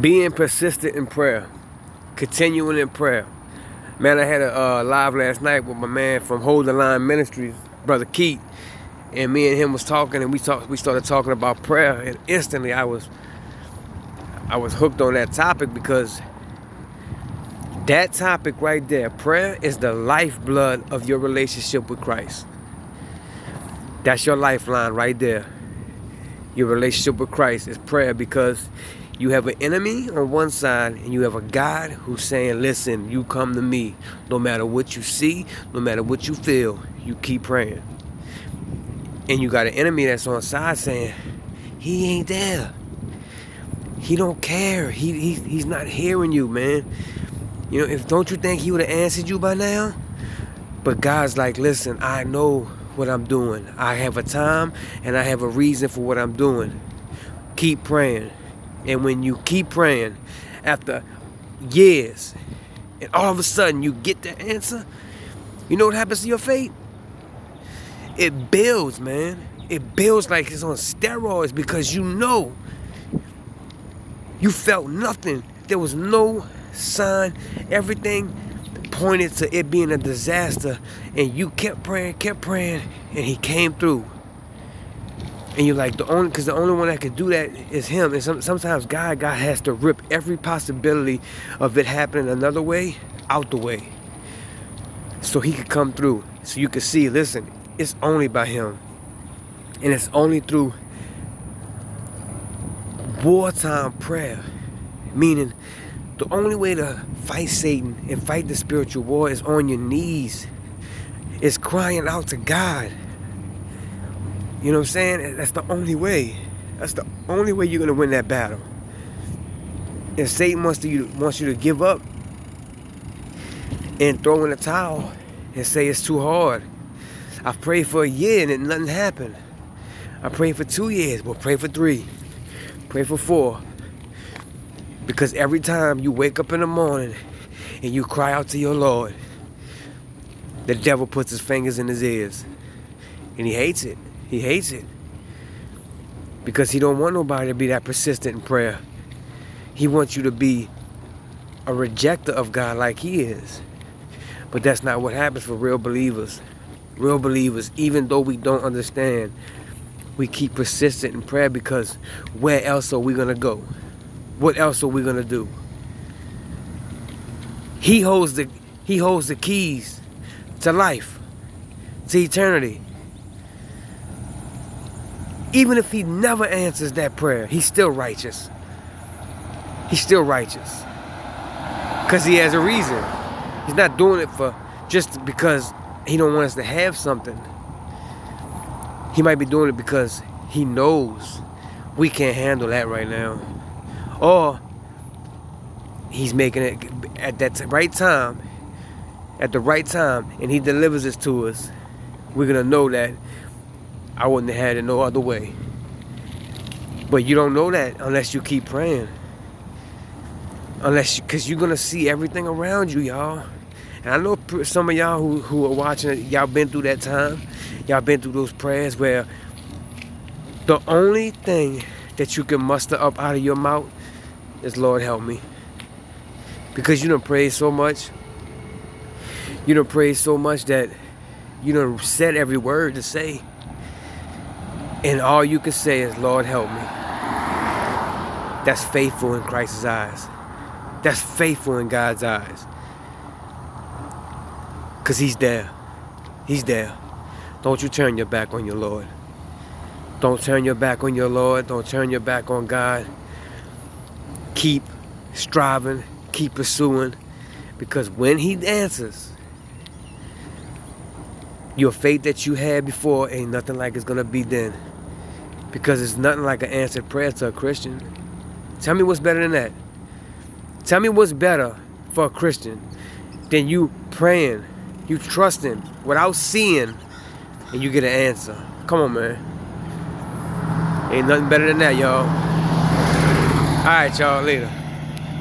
Being persistent in prayer, continuing in prayer. Man, I had a live last night with my man from Hold the Line Ministries, Brother Keith, and me and him was talking, and we started talking about prayer, and instantly I was hooked on that topic, because that topic right there, prayer, is the lifeblood of your relationship with Christ. That's your lifeline right there. Your relationship with Christ is prayer, because you have an enemy on one side and you have a God who's saying, listen, you come to me. No matter what you see, no matter what you feel, you keep praying. And you got an enemy that's on the side saying, he ain't there. He don't care. He's not hearing you, man. You know, don't you think he would have answered you by now? But God's like, listen, I know what I'm doing. I have a time and I have a reason for what I'm doing. Keep praying. And when you keep praying, after years, and all of a sudden you get the answer, you know what happens to your faith? It builds, man. It builds like it's on steroids, because you know you felt nothing. There was no sign. Everything pointed to it being a disaster, and you kept praying, and he came through. And you're like, because the only one that can do that is him. And sometimes God has to rip every possibility of it happening another way out the way, so he could come through. So you can see, listen, it's only by him. And it's only through wartime prayer. Meaning, the only way to fight Satan and fight the spiritual war is on your knees. It's crying out to God. You know what I'm saying? That's the only way. That's the only way you're going to win that battle. If Satan wants you to give up and throw in the towel and say it's too hard. I've prayed for a year and nothing happened. I prayed for 2 years, but pray for 3. Pray for 4. Because every time you wake up in the morning and you cry out to your Lord, the devil puts his fingers in his ears. And he hates it. He hates it. Because he don't want nobody to be that persistent in prayer. He wants you to be a rejecter of God like he is. But that's not what happens for real believers. Real believers, even though we don't understand, we keep persistent in prayer, because where else are we going to go? What else are we going to do? He holds the keys to life, to eternity. Even if he never answers that prayer, he's still righteous. He's still righteous. Because he has a reason. He's not doing it for just because he don't want us to have something. He might be doing it because he knows we can't handle that right now. Or he's making it at that right time, and he delivers it to us. We're going to know that I wouldn't have had it no other way. But you don't know that unless you keep praying. Because you're going to see everything around you, y'all. And I know some of y'all who are watching it, y'all been through that time. Y'all been through those prayers where the only thing that you can muster up out of your mouth is, Lord, help me. Because you done prayed so much. You done prayed so much that you done said every word to say. And all you can say is, Lord, help me. That's faithful in Christ's eyes. That's faithful in God's eyes. Because he's there. He's there. Don't you turn your back on your Lord. Don't turn your back on your Lord. Don't turn your back on God. Keep striving. Keep pursuing. Because when he answers, your faith that you had before ain't nothing like it's going to be then. Because it's nothing like an answered prayer to a Christian. Tell me what's better than that. Tell me what's better for a Christian than you praying, you trusting without seeing, and you get an answer. Come on, man. Ain't nothing better than that, y'all. All right, y'all. Later.